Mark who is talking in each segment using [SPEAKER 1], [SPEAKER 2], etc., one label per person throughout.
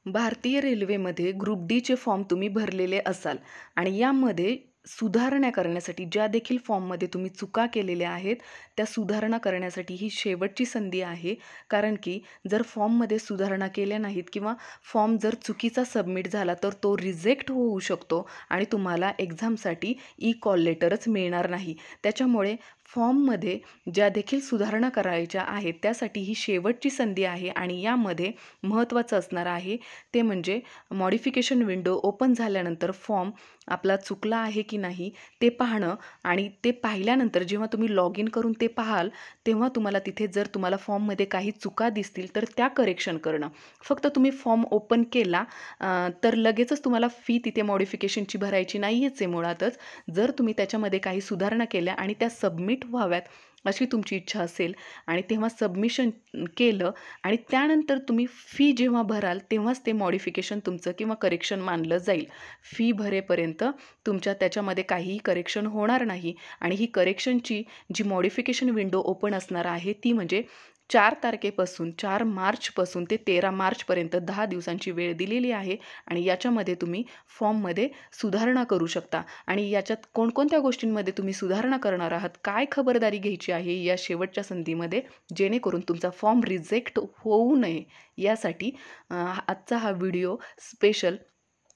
[SPEAKER 1] भारतीय रेल्वेमध्ये ग्रुप डीचे फॉर्म तुम्ही भरलेले असाल आणि यामध्ये सुधारणा करण्यासाठी ज्या देखील फॉर्ममध्ये तुम्ही चुका केलेल्या आहेत, त्या सुधारणा करण्यासाठी ही शेवटची संधी आहे. कारण की जर फॉर्ममध्ये सुधारणा केल्या नाहीत किंवा फॉर्म जर चुकीचा सबमिट झाला, तर तो रिजेक्ट होऊ शकतो आणि तुम्हाला एक्झामसाठी ई-कॉल लेटरच मिळणार नाही. त्याच्यामुळे फॉर्ममध्ये ज्या देखील सुधारणा करायच्या आहेत, त्यासाठी ही शेवटची संधी आहे आणि यामध्ये महत्त्वाचं असणार आहे ते म्हणजे मॉडिफिकेशन विंडो ओपन झाल्यानंतर फॉर्म आपला चुकला आहे की नाही ते पाहणं आणि ते पाहिल्यानंतर जेव्हा तुम्ही लॉग इन करून ते पाहाल, तेव्हा तुम्हाला तिथे जर तुम्हाला फॉर्ममध्ये काही चुका दिसतील तर त्या करेक्शन करणं. फक्त तुम्ही फॉर्म ओपन केला तर लगेचच तुम्हाला फी तिथे मॉडिफिकेशनची भरायची नाहीच आहे मुळातच. जर तुम्ही त्याच्यामध्ये काही सुधारणा केल्या आणि त्या सबमिट व्हाव्यात अशी तुमची इच्छा असेल आणि तेव्हा सबमिशन केलं आणि त्यानंतर तुम्ही फी जेव्हा भराल तेव्हाच ते मॉडिफिकेशन तुमचं किंवा करेक्शन मानलं जाईल. फी भरेपर्यंत तुमच्या त्याच्यामध्ये काहीही करेक्शन होणार नाही आणि ही करेक्शनची जी मॉडिफिकेशन विंडो ओपन असणार आहे ती म्हणजे 4 तारखेपासून 4 मार्चपासून ते 13 मार्चपर्यंत 10 दिवसांची वेळ दिलेली आहे आणि याच्यामध्ये तुम्ही फॉर्ममध्ये सुधारणा करू शकता आणि याच्यात कोणकोणत्या गोष्टींमध्ये तुम्ही सुधारणा करणार आहात, काय खबरदारी घ्यायची आहे या शेवटच्या संधीमध्ये, जेणेकरून तुमचा फॉर्म रिजेक्ट होऊ नये यासाठी आजचा हा व्हिडिओ स्पेशल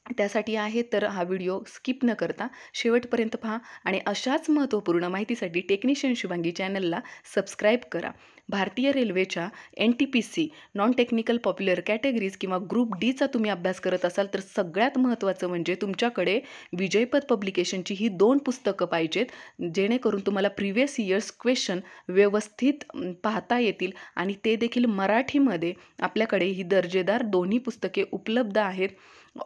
[SPEAKER 1] त्यासाठी आहे. तर हा व्हिडिओ स्किप न करता शेवटपर्यंत पहा आणि अशाच महत्त्वपूर्ण माहितीसाठी टेक्निशियन शुभांगी चॅनलला सबस्क्राईब करा. भारतीय रेल्वेच्या NTPC non technical popular categories किंवा ग्रुप डीचा तुम्ही अभ्यास करत असाल तर सगळ्यात महत्त्वाचं म्हणजे तुमच्याकडे विजयपथ पब्लिकेशनची ही 2 पुस्तकं पाहिजेत, जेणेकरून तुम्हाला प्रिव्हियस इयर्स क्वेश्चन व्यवस्थित पाहता येतील आणि ते देखील मराठीमध्ये. आपल्याकडे ही दर्जेदार दोन्ही पुस्तके उपलब्ध आहेत.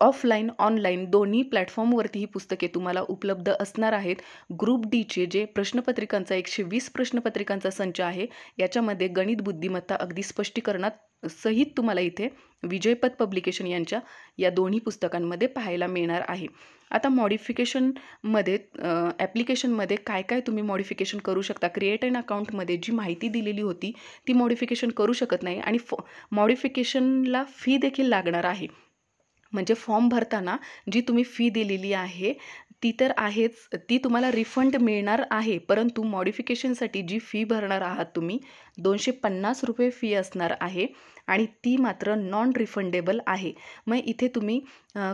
[SPEAKER 1] ऑफलाईन, ऑनलाईन दोन्ही प्लॅटफॉर्मवरती ही पुस्तके तुम्हाला उपलब्ध असणार आहेत. ग्रुप डीचे जे प्रश्नपत्रिकांचा 120 प्रश्नपत्रिकांचा संच आहे, याच्यामध्ये गणित बुद्धिमत्ता अगदी स्पष्टीकरणात सहित तुम्हाला इथे विजयपथ पब्लिकेशन यांच्या या दोन्ही पुस्तकांमध्ये पाहायला मिळणार आहे. आता मॉडिफिकेशनमध्ये ॲप्लिकेशनमध्ये काय काय तुम्ही मॉडिफिकेशन करू शकता. क्रिएट ॲन अकाउंटमध्ये जी माहिती दिलेली होती ती मॉडिफिकेशन करू शकत नाही आणि मॉडिफिकेशनला फी देखील लागणार आहे. म्हणजे फॉर्म भरताना जी तुम्ही फी दिलेली आहे ती तर आहेच, ती तुम्हाला रिफंड मिळणार आहे. परंतु मॉडिफिकेशनसाठी जी फी भरणार आहात तुम्ही ₹250 फी असणार आहे आणि ती मात्र नॉन रिफंडेबल आहे. मग इथे तुम्ही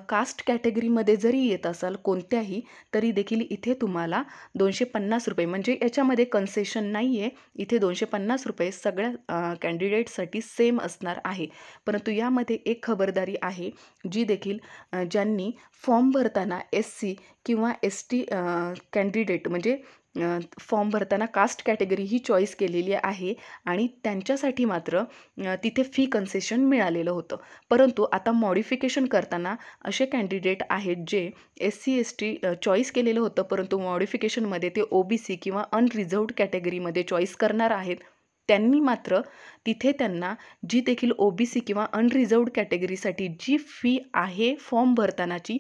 [SPEAKER 1] कास्ट कॅटेगरीमध्ये जरी येत असाल कोणत्याही, तरी देखील इथे तुम्हाला ₹250 म्हणजे याच्यामध्ये कन्सेशन नाही आहे. इथे ₹250 सगळ्या कॅन्डिडेटसाठी सेम असणार आहे. परंतु यामध्ये एक खबरदारी आहे, जी देखील ज्यांनी फॉर्म भरताना SC किंवा ST कॅन्डिडेट म्हणजे फॉर्म भरताना कास्ट कॅटेगरी ही चॉईस केलेली आहे आणि त्यांच्यासाठी मात्र तिथे फी कन्सेशन मिळालेलं होतं. परंतु आता मॉडिफिकेशन करताना असे कॅन्डिडेट आहेत जे SC ST चॉईस केलेलं होतं, परंतु मॉडिफिकेशनमध्ये ते OBC किंवा अनरिझर्व्ड कॅटेगरीमध्ये चॉईस करणार आहेत. त्यांनी मात्र तिथे त्यांना जी देखील OBC किंवा अनरिझर्व्ड कॅटेगरीसाठी जी फी आहे फॉर्म भरतानाची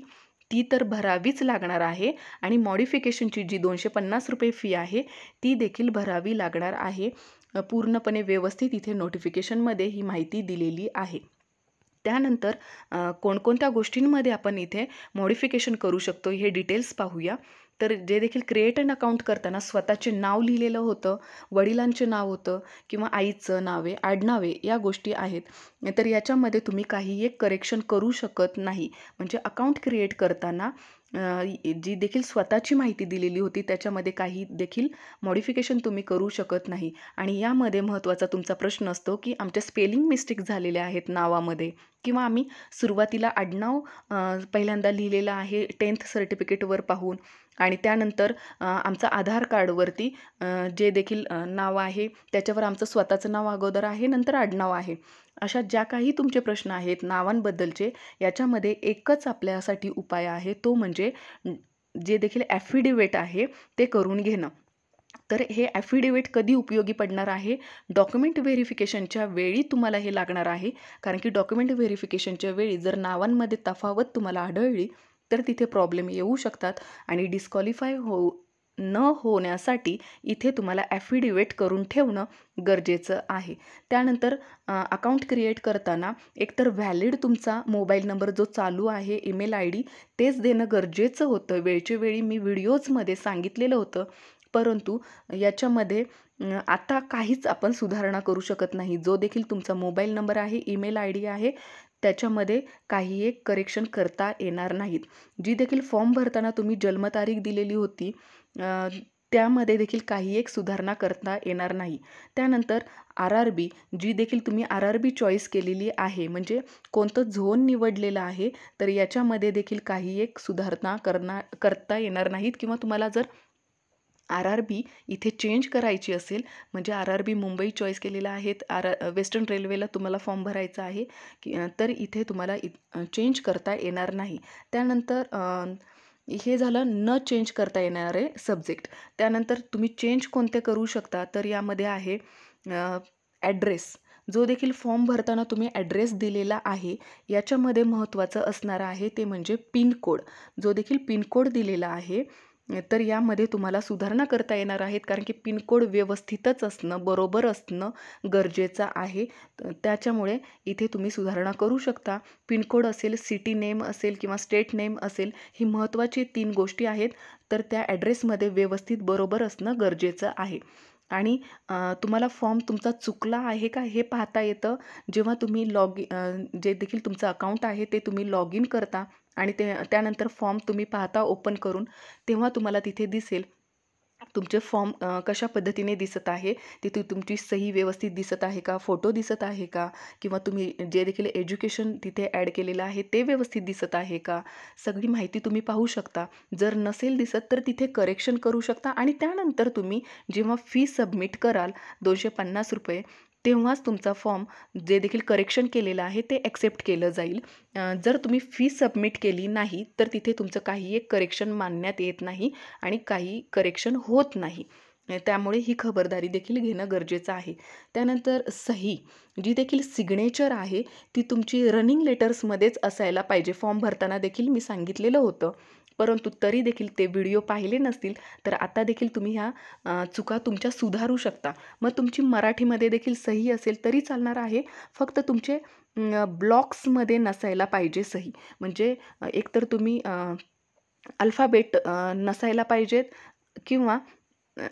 [SPEAKER 1] ती तर भरावीच लागणार आहे आणि मॉडिफिकेशनची जी ₹250 फी आहे ती देखील भरावी लागणार आहे. पूर्णपणे व्यवस्थित इथे नोटिफिकेशनमध्ये ही माहिती दिलेली आहे. त्यानंतर कोणकोणत्या गोष्टींमध्ये आपण इथे मॉडिफिकेशन करू शकतो हे डिटेल्स पाहूया. तर जे देखील क्रिएट ॲन अकाउंट करताना स्वतःचे नाव लिहिलेलं होतं, वडिलांचे नाव होतं किंवा आईचं नाव आहे, आडनाव आहे, या गोष्टी आहेत. तर याच्यामध्ये तुम्ही काही एक करेक्शन करू शकत नाही. म्हणजे अकाउंट क्रिएट करताना जी देखील स्वतःची माहिती दिलेली होती त्याच्यामध्ये काही देखील मॉडिफिकेशन तुम्ही करू शकत नाही. आणि यामध्ये महत्त्वाचा तुमचा प्रश्न असतो की आमच्या स्पेलिंग मिस्टेक झालेल्या आहेत नावामध्ये किंवा आम्ही सुरुवातीला आडनाव पहिल्यांदा लिहिलेलं आहे 10th सर्टिफिकेटवर पाहून आणि त्यानंतर आमचं आधार कार्डवरती जे देखील नाव आहे त्याच्यावर आमचं स्वतःचं नाव अगोदर आहे, नंतर आडनाव आहे. अशा ज्या काही तुमचे प्रश्न आहेत नावांबद्दलचे, याच्यामध्ये एकच आपल्यासाठी उपाय आहे, तो म्हणजे जे देखील ॲफिडेविट आहे ते करून घेणं. तर हे ॲफिडेविट कधी उपयोगी पडणार आहे? डॉक्युमेंट व्हेरिफिकेशनच्या वेळी तुम्हाला हे लागणार आहे. कारण की डॉक्युमेंट व्हेरिफिकेशनच्या वेळी जर नावांमध्ये तफावत तुम्हाला आढळली तर तिथे प्रॉब्लेम येऊ शकतात आणि डिस्क्वालिफाय न होण्यासाठी इथे तुम्हाला ॲफिडेविट करून ठेवणं गरजेचं आहे. त्यानंतर अकाउंट क्रिएट करताना एकतर व्हॅलिड तुमचा मोबाईल नंबर जो चालू आहे, ईमेल आय डी तेच देणं गरजेचं होतं. वेळच्या वेळी मी व्हिडिओजमध्ये सांगितलेलं होतं. परंतु याच्यामध्ये आता काहीच आपण सुधारणा करू शकत नाही. जो देखील तुमचा मोबाईल नंबर आहे, ईमेल आय डी आहे, त्याच्यामध्ये काही एक करेक्शन करता येणार नाहीत. जी देखील फॉर्म भरताना तुम्ही जन्मतारीख दिलेली होती त्यामध्ये देखील काही एक सुधारणा करता येणार नाही. त्यानंतर RRB जी देखील तुम्ही RRB चॉईस केलेली आहे, म्हणजे कोणतं झोन निवडलेलं आहे, तर याच्यामध्ये देखील काही एक सुधारणा करता येणार नाहीत. किंवा तुम्हाला जर RRB इथे चेंज करायची असेल, म्हणजे RRB मुंबई चॉईस केलेला आहे, वेस्टर्न रेल्वेला तुम्हाला फॉर्म भरायचा आहे तर इथे तुम्हाला चेंज करता येणार नाही. त्यानंतर हे झालं न चेंज करता येणारे सब्जेक्ट. त्यानंतर तुम्ही चेंज कोणते करू शकता, तर यामध्ये आहे ॲड्रेस. जो देखील फॉर्म भरताना तुम्ही ॲड्रेस दिलेला आहे, याच्यामध्ये महत्त्वाचं असणारं आहे ते म्हणजे पिनकोड. जो देखील पिनकोड दिलेला आहे, तर यामध्ये तुम्हाला सुधारणा करता येणार आहेत, कारण की पिनकोड व्यवस्थितच असणं, बरोबर असणं गरजेचं आहे. त्याच्यामुळे इथे तुम्ही सुधारणा करू शकता. पिनकोड असेल, सिटी नेम असेल किंवा स्टेट नेम असेल, ही महत्त्वाची 3 गोष्टी आहेत. तर त्या ॲड्रेसमध्ये व्यवस्थित बरोबर असणं गरजेचं आहे. आणि तुम्हाला फॉर्म तुमचा चुकला आहे का हे पाहता येतं जेव्हा तुम्ही जे देखील तुमचं अकाउंट आहे ते तुम्ही लॉग इन करता आणि त्यानंतर फॉर्म तुम्ही पाहता ओपन करून, तेव्हा तुम्हाला तिथे दिसेल तुमचे फॉर्म कशा पद्धतीने दिसत आहे. तिथे तुमची सही व्यवस्थित दिसत आहे का, फोटो दिसत आहे का, किंवा तुम्ही जे देखील एज्युकेशन तिथे ॲड केलेलं आहे ते व्यवस्थित दिसत आहे का, सगळी माहिती तुम्ही पाहू शकता. जर नसेल दिसत तर तिथे करेक्शन करू शकता. आणि त्यानंतर तुम्ही जेव्हा फी सबमिट कराल ₹250, तेव्हाच तुमचा फॉर्म जे देखील करेक्शन केलेलं आहे ते ॲक्सेप्ट केलं जाईल. जर तुम्ही फी सबमिट केली नाही तर तिथे तुमचं काही एक करेक्शन मानण्यात येत नाही आणि काही करेक्शन होत नाही. त्यामुळे ही खबरदारी देखील घेणं गरजेचं आहे. त्यानंतर सही जी देखील सिग्नेचर आहे ती तुमची रनिंग लेटर्समध्येच असायला पाहिजे. फॉर्म भरताना देखील मी सांगितलेलं होतं, परंतु तरी देखील ते व्हिडिओ पाहिले नसतील तर आता देखील तुम्ही ह्या चुका तुमच्या सुधारू शकता. मग तुमची मराठीमध्ये देखील सही असेल तरी चालणार आहे, फक्त तुमचे ब्लॉक्समध्ये नसायला पाहिजे सही. म्हणजे एकतर तुम्ही अल्फाबेट नसायला पाहिजेत किंवा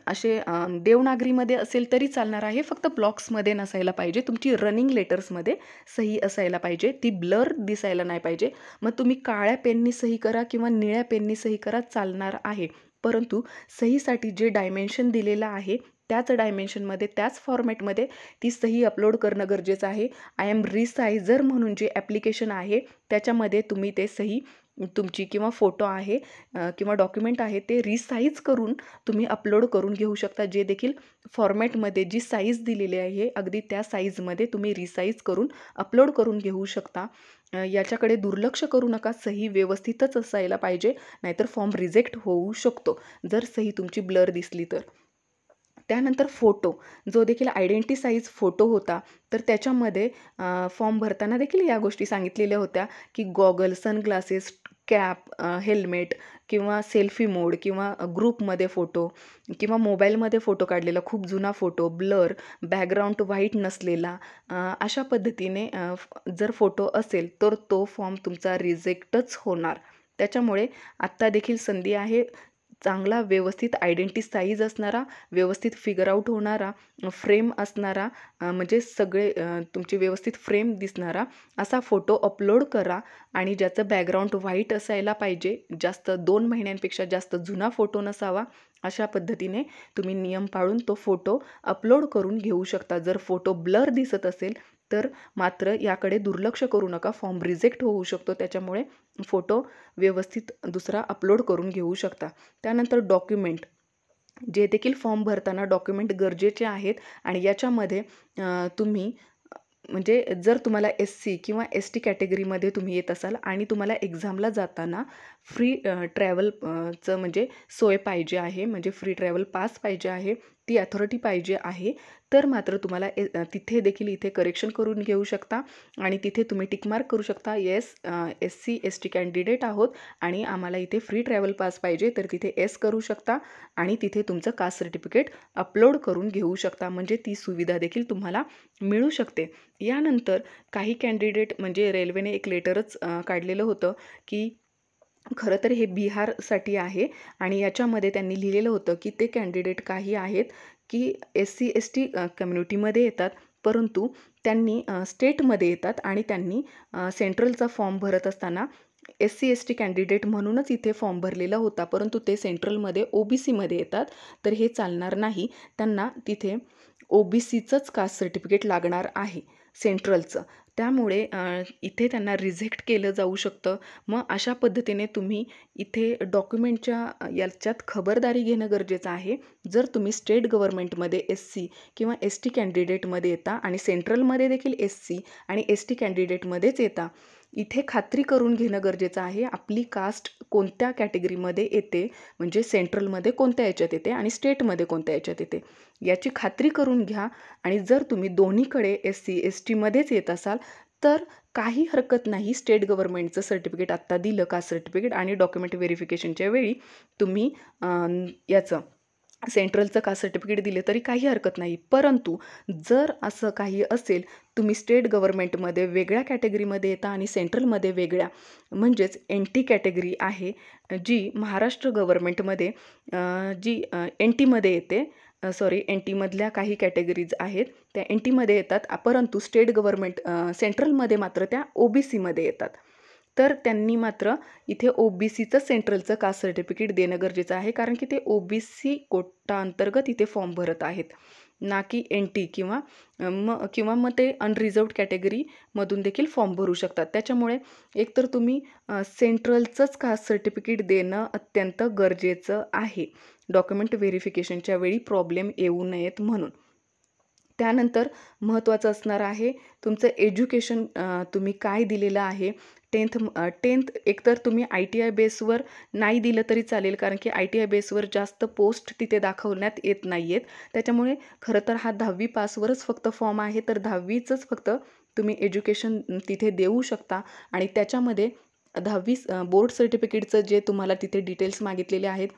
[SPEAKER 1] असे देवनागरीमध्ये असेल तरी चालणार आहे, फक्त ब्लॉक्समध्ये नसायला पाहिजे. तुमची रनिंग लेटर्समध्ये सही असायला पाहिजे, ती ब्लर दिसायला नाही पाहिजे. मग तुम्ही काळ्या पेननी सही करा किंवा निळ्या पेननी सही करा, चालणार आहे. परंतु सहीसाठी जे डायमेन्शन दिलेलं आहे त्याच डायमेन्शनमध्ये, त्याच फॉर्मॅटमध्ये ती सही अपलोड करणं गरजेचं आहे. आय एम रिसायझर म्हणून जे ॲप्लिकेशन आहे त्याच्यामध्ये तुम्ही ते सही तुमची किंवा फोटो आहे किंवा डॉक्युमेंट आहे ते रिसाईज करून तुम्ही अपलोड करून घेऊ शकता. जे देखील फॉर्मॅटमध्ये जी साईज दिलेली आहे अगदी त्या साईजमध्ये तुम्ही रिसाईज करून अपलोड करून घेऊ शकता. याच्याकडे दुर्लक्ष करू नका. सही व्यवस्थितच असायला पाहिजे, नाहीतर फॉर्म रिजेक्ट होऊ शकतो जर सही तुमची ब्लर दिसली तर. त्यानंतर फोटो जो देखील आयडेंटिटी साईज फोटो होता, तर त्याच्यामध्ये फॉर्म भरताना देखील या गोष्टी सांगितलेल्या होत्या की गॉगल, सनग्लासेस, कॅप, हेल्मेट किंवा सेल्फी मोड किंवा ग्रुपमध्ये फोटो किंवा मोबाईलमध्ये फोटो काढलेला खूप जुना फोटो, ब्लर, बॅकग्राऊंड व्हाईट नसलेला, अशा पद्धतीने जर फोटो असेल तर तो फॉर्म तुमचा रिजेक्टच होणार. त्याच्यामुळे आत्ता देखील संधी आहे, चांगला व्यवस्थित आयडेंटिटी साईज असणारा, व्यवस्थित फिगर आउट होणारा, फ्रेम असणारा, म्हणजे सगळे तुमचे व्यवस्थित फ्रेम दिसणारा असा फोटो अपलोड करा आणि ज्याचं बॅकग्राऊंड व्हाईट असायला पाहिजे. जास्त 2 महिन्यांपेक्षा जास्त जुना फोटो नसावा. अशा पद्धतीने तुम्ही नियम पाळून तो फोटो अपलोड करून घेऊ शकता. जर फोटो ब्लर दिसत असेल तर मात्र याकडे दुर्लक्ष करू नका, फॉर्म रिजेक्ट होऊ शकतो. त्याच्यामुळे फोटो व्यवस्थित दुसरा अपलोड करून घेऊ शकता. त्यानंतर डॉक्युमेंट जे देखील फॉर्म भरताना डॉक्युमेंट गरजेचे आहेत आणि याच्यामध्ये तुम्ही म्हणजे जर तुम्हाला SC किंवा ST कॅटेगरीमध्ये तुम्ही येत असाल आणि तुम्हाला एक्झामला जाताना फ्री ट्रॅव्हलचं म्हणजे सोय पाहिजे आहे, म्हणजे फ्री ट्रॅव्हल पास पाहिजे आहे, ती अथॉरिटी पाहिजे आहे, तर मात्र तुम्हाला तिथे देखील इथे करेक्शन करून घेऊ शकता आणि तिथे तुम्ही टिकमार्क करू शकता, येस SC ST कॅन्डिडेट आहोत आणि आम्हाला इथे फ्री ट्रॅव्हल पास पाहिजे, तर तिथे येस करू शकता आणि तिथे तुमचं कास्ट सर्टिफिकेट अपलोड करून घेऊ शकता. म्हणजे ती सुविधा देखील तुम्हाला मिळू शकते. यानंतर काही कॅन्डिडेट म्हणजे रेल्वेने एक लेटरच काढलेलं होतं की खरं तर हे बिहारसाठी आहे आणि याच्यामध्ये त्यांनी लिहिलेलं होतं की ते कॅन्डिडेट काही आहेत की SC ST कम्युनिटीमध्ये येतात, परंतु त्यांनी स्टेटमध्ये येतात आणि त्यांनी सेंट्रलचा फॉर्म भरत असताना SC ST कॅन्डिडेट म्हणूनच इथे फॉर्म भरलेला होता, परंतु ते सेंट्रलमध्ये OBCमध्ये येतात, तर हे चालणार नाही. त्यांना तिथे OBCचंच कास्ट सर्टिफिकेट लागणार आहे, सेंट्रलचं. त्यामुळे इथे त्यांना रिजेक्ट केलं जाऊ शकतं. मग अशा पद्धतीने तुम्ही इथे डॉक्युमेंटच्या याच्यात खबरदारी घेणं गरजेचं आहे. जर तुम्ही स्टेट गव्हर्नमेंटमध्ये SC किंवा ST कॅन्डिडेटमध्ये येता आणि सेंट्रलमध्ये देखील SC आणि ST कॅन्डिडेटमध्येच येता, इथे खात्री करून घेणं गरजेचं आहे आपली कास्ट कोणत्या कॅटेगरीमध्ये येते, म्हणजे सेंट्रलमध्ये कोणत्या याच्यात येते आणि स्टेटमध्ये कोणत्या याच्यात येते, याची खात्री करून घ्या. आणि जर तुम्ही दोन्हीकडे SC STमध्येच येत असाल तर काही हरकत नाही. स्टेट गव्हर्नमेंटचं सर्टिफिकेट आत्ता दिलं, कास्ट सर्टिफिकेट, आणि डॉक्युमेंट व्हेरिफिकेशनच्या वेळी तुम्ही याचं सेंट्रलचं कास्ट सर्टिफिकेट दिले तरी काही हरकत नाही. परंतु जर असं काही असेल, तुम्ही स्टेट गव्हर्नमेंटमध्ये वेगळ्या कॅटेगरीमध्ये येता आणि सेंट्रलमध्ये वेगळ्या, म्हणजेच NT कॅटेगरी आहे जी महाराष्ट्र गव्हर्नमेंटमध्ये जी NTमध्ये येते, NTमधल्या काही कॅटेगरीज आहेत त्या NTमध्ये येतात, परंतु स्टेट गव्हर्नमेंट सेंट्रलमध्ये मात्र त्या OBCमध्ये येतात. तर त्यांनी मात्र इथे OBCचं सेंट्रलचं कास्ट सर्टिफिकेट देणं गरजेचं आहे, कारण की ते OBC कोटा अंतर्गत इथे फॉर्म भरत आहेत, ना की NT किंवा मग ते अनरिझर्व्ड कॅटेगरीमधून देखील फॉर्म भरू शकतात. त्याच्यामुळे एकतर तुम्ही सेंट्रलचंच कास्ट सर्टिफिकेट देणं अत्यंत गरजेचं आहे, डॉक्युमेंट व्हेरिफिकेशनच्या वेळी प्रॉब्लेम येऊ नयेत म्हणून. त्यानंतर महत्त्वाचं असणार आहे तुमचं एज्युकेशन, तुम्ही काय दिलेलं आहे. टेन्थ एकतर तुम्ही ITI बेसवर नाही दिलं तरी चालेल, कारण की ITI बेसवर जास्त पोस्ट तिथे दाखवण्यात येत नाही आहेत. त्याच्यामुळे खरं तर हा 10वी पासवरच फक्त फॉर्म आहे, तर 10वीचंच फक्त तुम्ही एज्युकेशन तिथे देऊ शकता आणि त्याच्यामध्ये 10वी बोर्ड सर्टिफिकेटचं जे तुम्हाला तिथे डिटेल्स मागितलेले आहेत,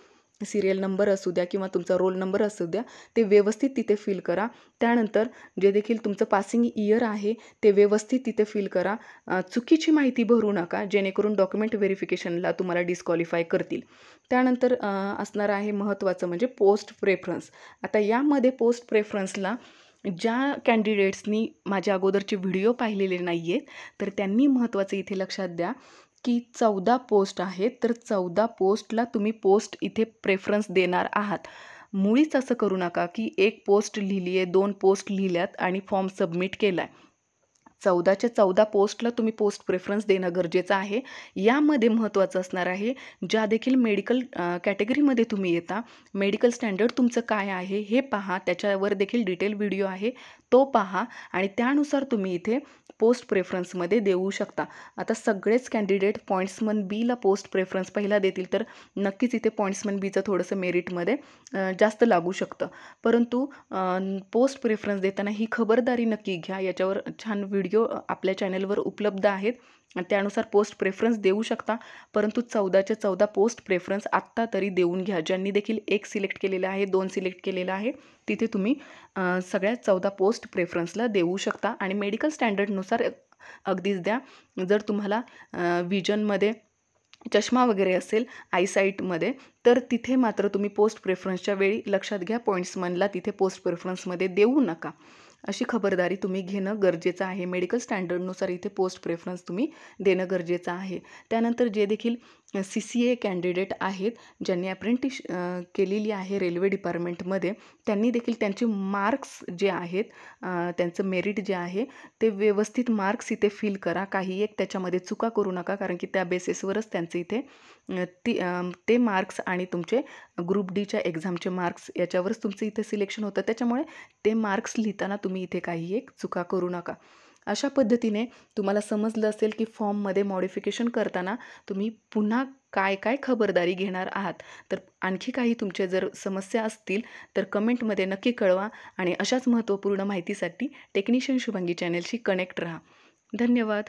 [SPEAKER 1] सिरियल नंबर असू द्या किंवा तुमचा रोल नंबर असू द्या, ते व्यवस्थित तिथे फिल करा. त्यानंतर जे देखील तुमचं पासिंग इयर आहे ते व्यवस्थित तिथे फिल करा. चुकीची माहिती भरू नका, जेणेकरून डॉक्युमेंट व्हेरिफिकेशनला तुम्हाला डिस्क्वालिफाय करतील. त्यानंतर असणार आहे महत्त्वाचं म्हणजे पोस्ट प्रेफरन्स. आता यामध्ये पोस्ट प्रेफरन्सला ज्या कॅन्डिडेट्सनी माझ्या अगोदरचे व्हिडिओ पाहिलेले नाही आहेत, तर त्यांनी महत्त्वाचं इथे लक्षात द्या की 14 पोस्ट आहेत, तर 14 पोस्टला तुम्ही पोस्ट इथे प्रेफरन्स देणार आहात. मुळीच असं करू नका की 1 पोस्ट लिहिली आहे, 2 पोस्ट लिहिल्यात आणि फॉर्म सबमिट केला आहे. 14च्या 14 पोस्टला तुम्ही पोस्ट प्रेफरन्स देणं गरजेचं आहे. यामध्ये महत्त्वाचं असणार आहे, ज्या देखील मेडिकल कॅटेगरीमध्ये तुम्ही येता, मेडिकल स्टँडर्ड तुमचं काय आहे हे पहा, त्याच्यावर देखील डिटेल व्हिडिओ आहे तो पहा आणि त्यानुसार तुम्ही इथे पोस्ट प्रेफरन्समध्ये देऊ शकता. आता सगळेच कॅन्डिडेट पॉईंट्समन बीला पोस्ट प्रेफरन्स पहिला देतील, तर नक्कीच इथे पॉईंट्समन बीचं थोडंसं मेरिटमध्ये जास्त लागू शकतं. परंतु पोस्ट प्रेफरन्स देताना ही खबरदारी नक्की घ्या. याच्यावर छान व्हिडिओ आपल्या चॅनलवर उपलब्ध आहेत आणि त्यानुसार पोस्ट प्रेफरन्स देऊ शकता. परंतु 14च्या 14 पोस्ट प्रेफरन्स आत्ता तरी देऊन घ्या. ज्यांनी देखील 1 सिलेक्ट केलेलं आहे, 2 सिलेक्ट केलेलं आहे, तिथे तुम्ही सगळ्या 14 पोस्ट प्रेफरन्सला देऊ शकता आणि मेडिकल स्टँडर्डनुसार अगदीच द्या. जर तुम्हाला विजनमध्ये चष्मा वगैरे असेल आयसाईटमध्ये, तर तिथे मात्र तुम्ही पोस्ट प्रेफरन्सच्या वेळी लक्षात घ्या, पॉईंट्समनला तिथे पोस्ट प्रेफरन्समध्ये देऊ नका. अशी खबरदारी तुम्ही घेणं गरजेचं आहे. मेडिकल स्टँडर्डनुसार इथे पोस्ट प्रेफरन्स तुम्ही देणं गरजेचं आहे. त्यानंतर जे देखील CCA कॅन्डिडेट आहेत, ज्यांनी अप्रेंटिस केलेली आहे रेल्वे डिपार्टमेंटमध्ये, त्यांनी देखील त्यांचे मार्क्स जे आहेत, त्यांचं मेरिट जे आहे ते व्यवस्थित मार्क्स इथे फिल करा. काही एक त्याच्यामध्ये चुका करू नका, कारण की त्या बेसिसवरच त्यांचे इथे ते मार्क्स आणि तुमचे ग्रुप डीच्या एक्झामचे मार्क्स याच्यावरच तुमचं इथे सिलेक्शन होतं. त्याच्यामुळे ते मार्क्स लिहिताना तुम्ही इथे काही एक चुका करू नका. अशा पद्धतीने तुम्हाला समजलं असेल की फॉर्ममध्ये मॉडिफिकेशन करताना तुम्ही पुन्हा काय काय खबरदारी घेणार आहात. तर आणखी काही तुमच्या जर समस्या असतील तर कमेंटमध्ये नक्की कळवा आणि अशाच महत्त्वपूर्ण माहितीसाठी टेक्निशियन शुभांगी चॅनलशी कनेक्ट राहा. धन्यवाद.